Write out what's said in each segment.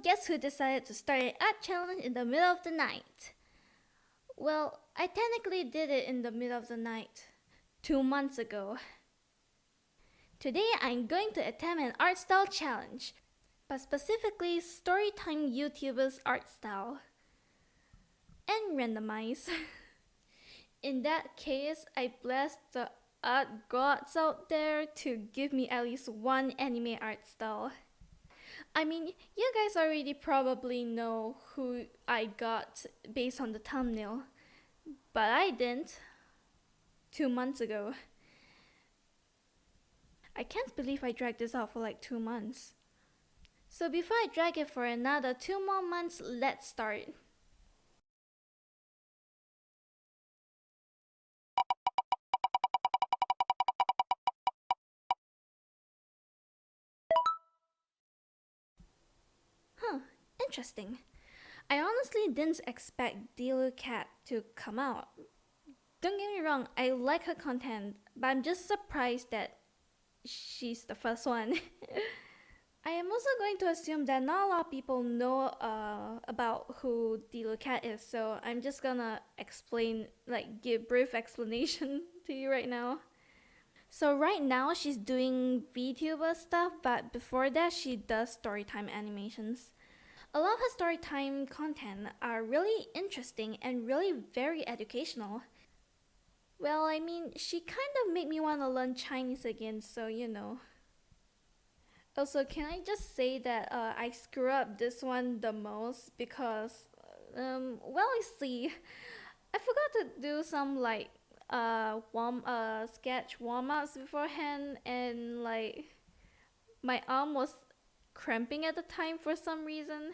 guess who decided to start an art challenge in the middle of the night? Well, I technically did it in the middle of the night, 2 months ago. Today I'm going to attempt an art style challenge, but specifically storytime YouTubers art style. And randomize. In that case, I bless the art gods out there to give me at least one anime art style. I mean, you guys already probably know who I got based on the thumbnail, but I didn't 2 months ago. I can't believe I dragged this out for like 2 months. So before I drag it for another 2 more months, let's start. Interesting. I honestly didn't expect Dealer Cat to come out. Don't get me wrong, I like her content, but I'm just surprised that she's the first one. I am also going to assume that not a lot of people know about who Dealer Cat is, so I'm just gonna give brief explanation to you right now. So right now she's doing VTuber stuff, but before that she does storytime animations. A lot of her storytime content are really interesting and really very educational. Well, I mean, she kind of made me want to learn Chinese again, so you know. Also, can I just say that I screw up this one the most because, you see, I forgot to do some sketch warm ups beforehand, and my arm was cramping at the time for some reason.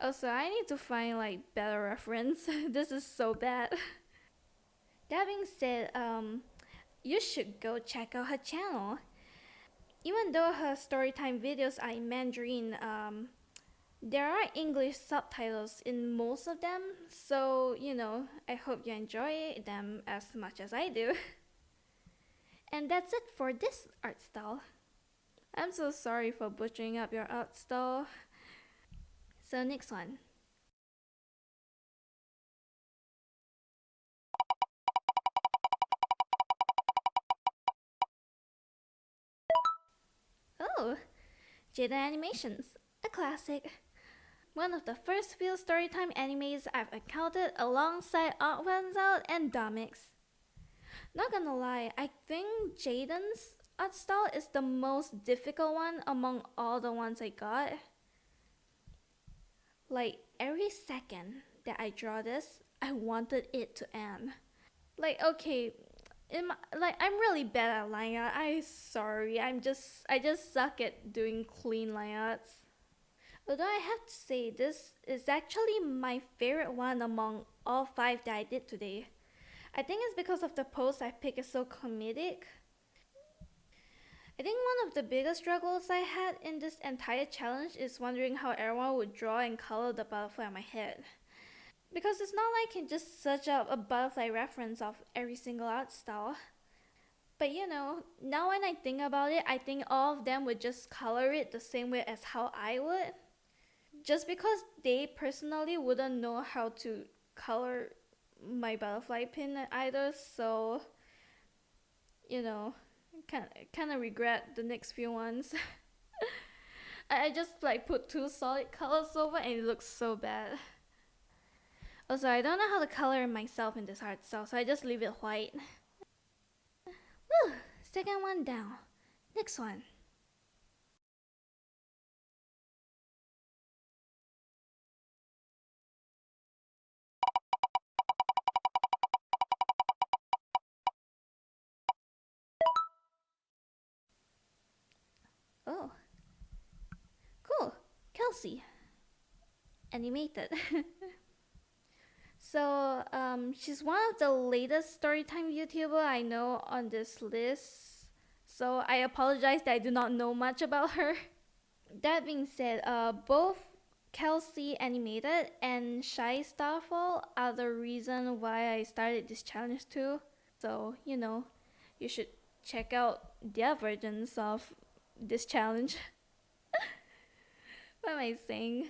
Also, I need to find better reference. This is so bad. That being said, you should go check out her channel. Even though her storytime videos are in Mandarin, there are English subtitles in most of them, so you know, I hope you enjoy them as much as I do. And that's it for this art style. I'm so sorry for butchering up your art style. So next one. Oh, Jayden animations, a classic. One of the first few storytime animes I've encountered alongside Odd Ones Out and Domix. Not gonna lie, I think Jayden's art style is the most difficult one among all the ones I got. Like, every second that I draw this, I wanted it to end. Okay, I'm really bad at line art. I'm sorry. I just suck at doing clean line arts. Although I have to say this is actually my favorite one among all five that I did today. I think it's because of the pose I picked is so comedic. I think one of the biggest struggles I had in this entire challenge is wondering how everyone would draw and color the butterfly on my head. Because it's not like I can just search up a butterfly reference of every single art style. But you know, now when I think about it, I think all of them would just color it the same way as how I would. Just because they personally wouldn't know how to color my butterfly pin either, so you know, kind of regret the next few ones. I just put two solid colors over and it looks so bad. Also, I don't know how to color myself in this art style, so I just leave it white. Whew, second one down. Next one. Oh, cool. Kelsey. Animated. So, she's one of the latest storytime YouTuber I know on this list. So I apologize that I do not know much about her. That being said, both Kelsey Animated and Shy Starfall are the reason why I started this challenge too. So, you know, you should check out their versions of this challenge. What am I saying?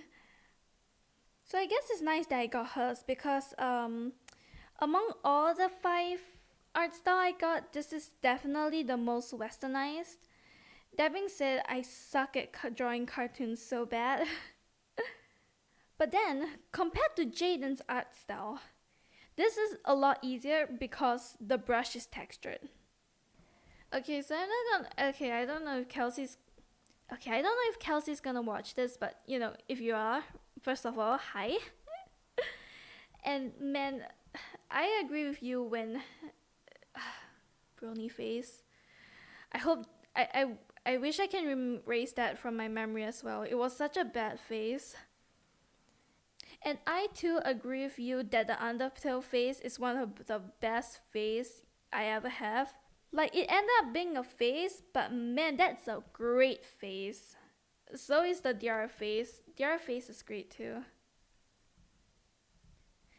So I guess it's nice that I got hers because among all the five art style I got, this is definitely the most westernized. That being said, I suck at drawing cartoons so bad. But then, compared to Jayden's art style, this is a lot easier because the brush is textured. Okay, so I'm not gonna. Okay, I don't know if Kelsey's. Okay, I don't know if Kelsey's gonna watch this, but you know, if you are, first of all, hi. And man, I agree with you when brony face. I hope I wish I can erase that from my memory as well. It was such a bad face. And I too agree with you that the Undertale face is one of the best face I ever have. Like it ended up being a face, but man, that's a great face. So is the Diara face. Diara face is great too.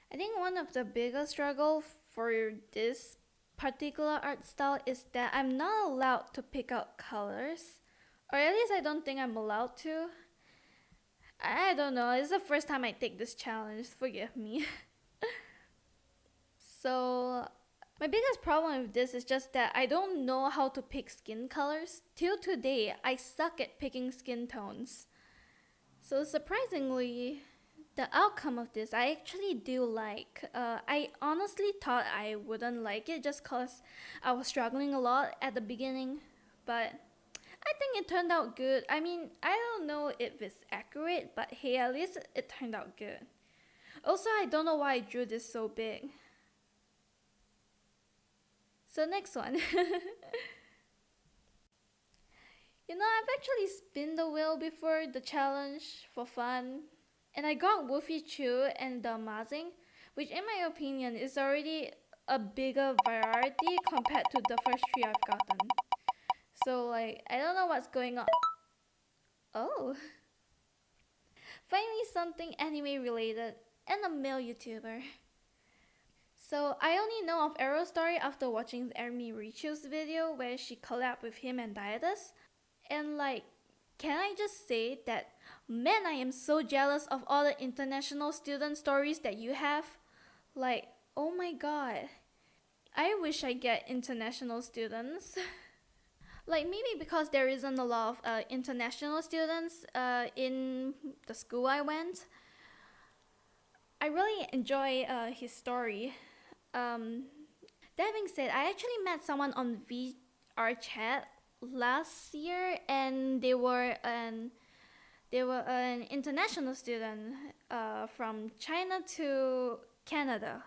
I think one of the biggest struggle for this particular art style is that I'm not allowed to pick out colors. Or at least I don't think I'm allowed to. I don't know, it's the first time I take this challenge, forgive me. So, my biggest problem with this is just that I don't know how to pick skin colors. Till today, I suck at picking skin tones. So, surprisingly, the outcome of this I actually do like. I honestly thought I wouldn't like it just cause I was struggling a lot at the beginning, but I think it turned out good. I mean, I don't know if it's accurate, but hey, at least it turned out good. Also, I don't know why I drew this so big. So next one. You know, I've actually spun the wheel before the challenge for fun. And I got Woofy Chew and the Amazing, which in my opinion is already a bigger variety compared to the first three I've gotten. So like, I don't know what's going on. Oh. Finally something anime related and a male YouTuber. So I only know of Arrow's story after watching Amy Richu's video where she collabed with him and Dietus. And like, can I just say that, man, I am so jealous of all the international student stories that you have. Like, oh my god. I wish I get international students. Like maybe because there isn't a lot of international students in the school I went. I really enjoy his story. That being said, I actually met someone on VR chat last year, and they were an international student from China to Canada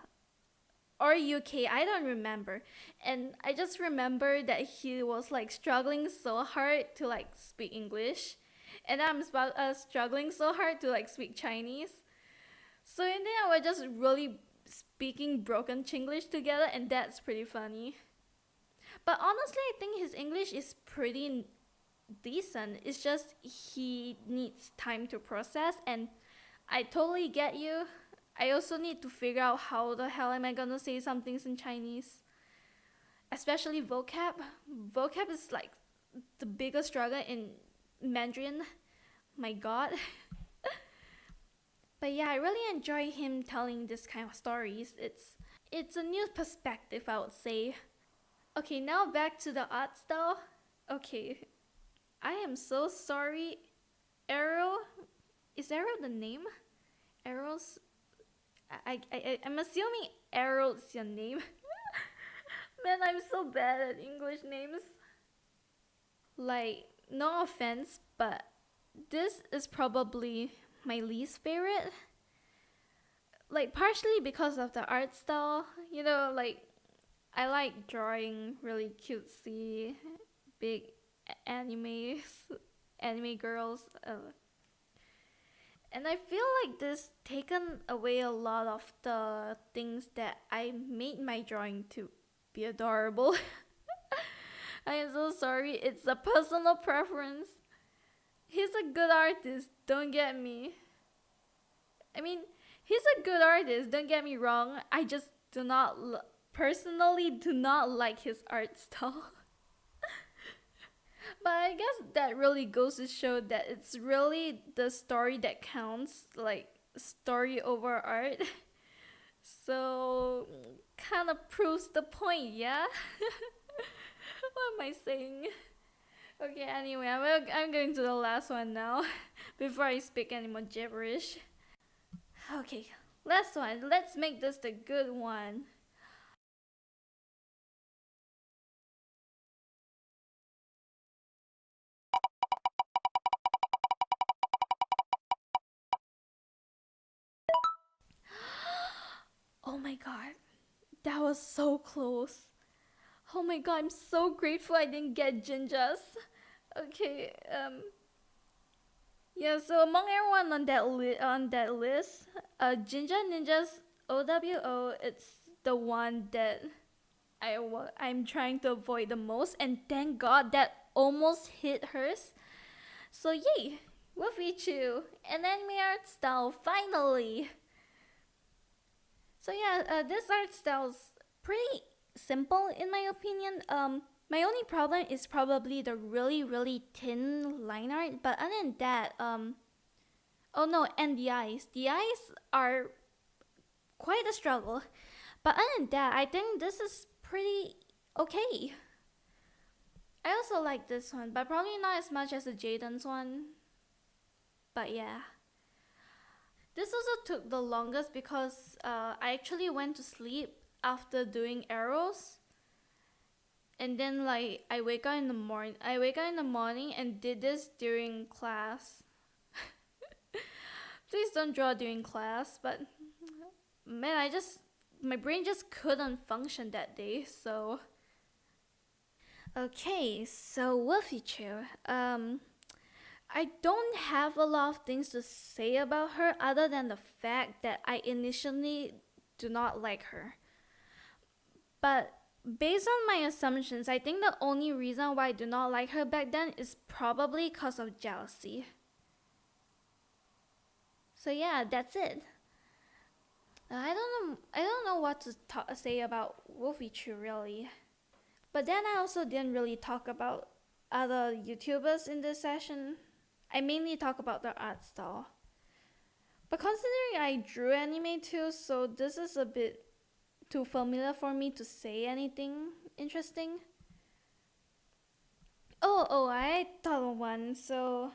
or UK, I don't remember. And I just remember that he was like struggling so hard to like speak English, and I'm struggling so hard to like speak Chinese. So in the end, we're just really speaking broken Chinglish together, and that's pretty funny. But honestly, I think his English is pretty decent. It's just he needs time to process, and I totally get you. I also need to figure out how the hell am I gonna say some things in Chinese. Especially vocab. Vocab is like the biggest struggle in Mandarin. My god. But yeah, I really enjoy him telling this kind of stories. It's a new perspective, I would say. Okay, now back to the art style. Okay, I am so sorry. Arrow, is Arrow the name? Arrow's. I'm assuming Arrow's your name. Man, I'm so bad at English names. Like, no offense, but this is probably my least favorite. Like, partially because of the art style. You know, like, I like drawing really cutesy, big animes, anime girls. And I feel like this taken away a lot of the things that I made my drawing to be adorable. I am so sorry, it's a personal preference. He's a good artist, don't get me. I mean, he's a good artist, don't get me wrong. I just do not, personally do not like his art style. But I guess that really goes to show that it's really the story that counts, like story over art. So, kind of proves the point, yeah? What am I saying? Okay, anyway, I'm going to the last one now before I speak any more gibberish. Okay, last one. Let's make this the good one. Oh my god, that was so close. Oh my god, I'm so grateful I didn't get Jinjas. Okay, yeah, so among everyone on that list, Jinja Ninja's OWO, it's the one that I'm trying to avoid the most, and thank God that almost hit hers. So yay, Wolfie an anime art style finally. So yeah, this art style's pretty simple in my opinion. My only problem is probably the really thin line art, but other than that, oh no, and the eyes. The eyes are quite a struggle, but other than that, I think this is pretty okay. I also like this one, but probably not as much as the Jayden's one. But yeah. This also took the longest because I actually went to sleep after doing arrows, and then like I wake up in the morning and did this during class. Please don't draw during class, but man, my brain just couldn't function that day. So okay, so Wolfichu, I don't have a lot of things to say about her other than the fact that I initially do not like her. But based on my assumptions, I think the only reason why I do not like her back then is probably because of jealousy. So yeah, that's it. I don't know what to say about Wolfie Chu really. But then I also didn't really talk about other YouTubers in this session. I mainly talk about the art style. But considering I drew anime too, so this is a bit too familiar for me to say anything interesting. I thought of one. So,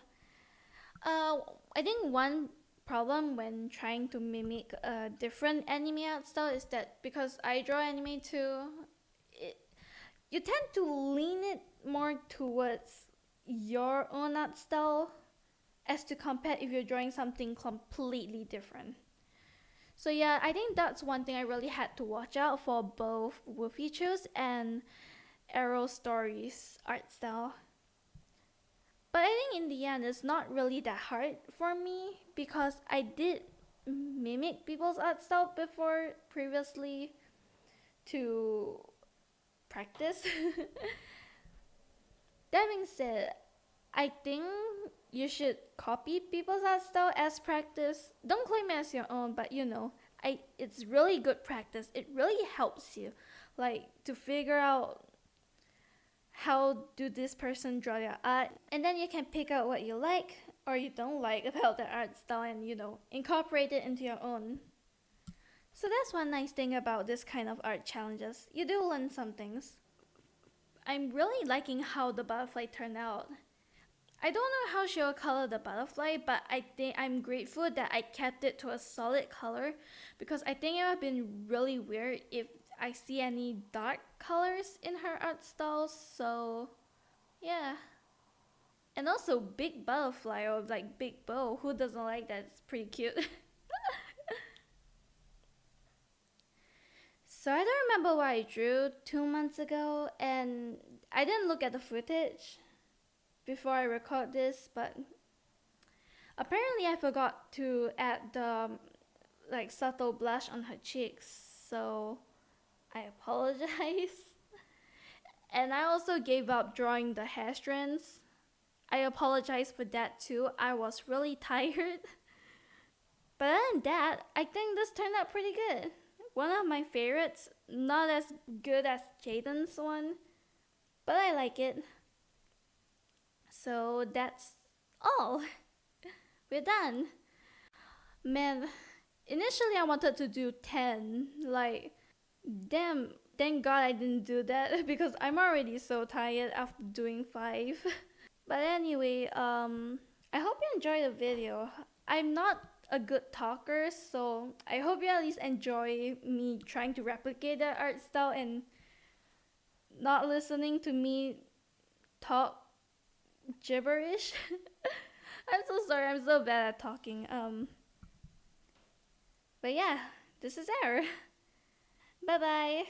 uh, I think one problem when trying to mimic a different anime art style is that because I draw anime too, it, you tend to lean it more towards your own art style as to compare if you're drawing something completely different. So yeah, I think that's one thing I really had to watch out for both Wolfie Choose and Arrow Stories art style. But I think in the end it's not really that hard for me because I did mimic people's art style before previously to practice. That being said, I think you should copy people's art style as practice. Don't claim it as your own, but it's really good practice. It really helps you, like to figure out how do this person draw their art, and then you can pick out what you like or you don't like about their art style and incorporate it into your own. So that's one nice thing about this kind of art challenges. You do learn some things. I'm really liking how the butterfly turned out. I don't know how she'll color the butterfly, but I think I'm grateful that I kept it to a solid color because I think it would have been really weird if I see any dark colors in her art style. So, yeah. And also, big butterfly or like big bow. Who doesn't like that? It's pretty cute. So, I don't remember what I drew 2 months ago, and I didn't look at the footage before I record this, but apparently I forgot to add the like subtle blush on her cheeks, so I apologize. And I also gave up drawing the hair strands. I apologize for that too. I was really tired. But other than that, I think this turned out pretty good. One of my favorites, not as good as Jayden's one, but I like it. So that's all. We're done. Man, initially I wanted to do 10. Like, damn, thank God I didn't do that because I'm already so tired after doing 5. But anyway, I hope you enjoyed the video. I'm not a good talker, so I hope you at least enjoy me trying to replicate that art style and not listening to me talk gibberish. I'm so sorry, I'm so bad at talking. But yeah, this is Air. Bye bye.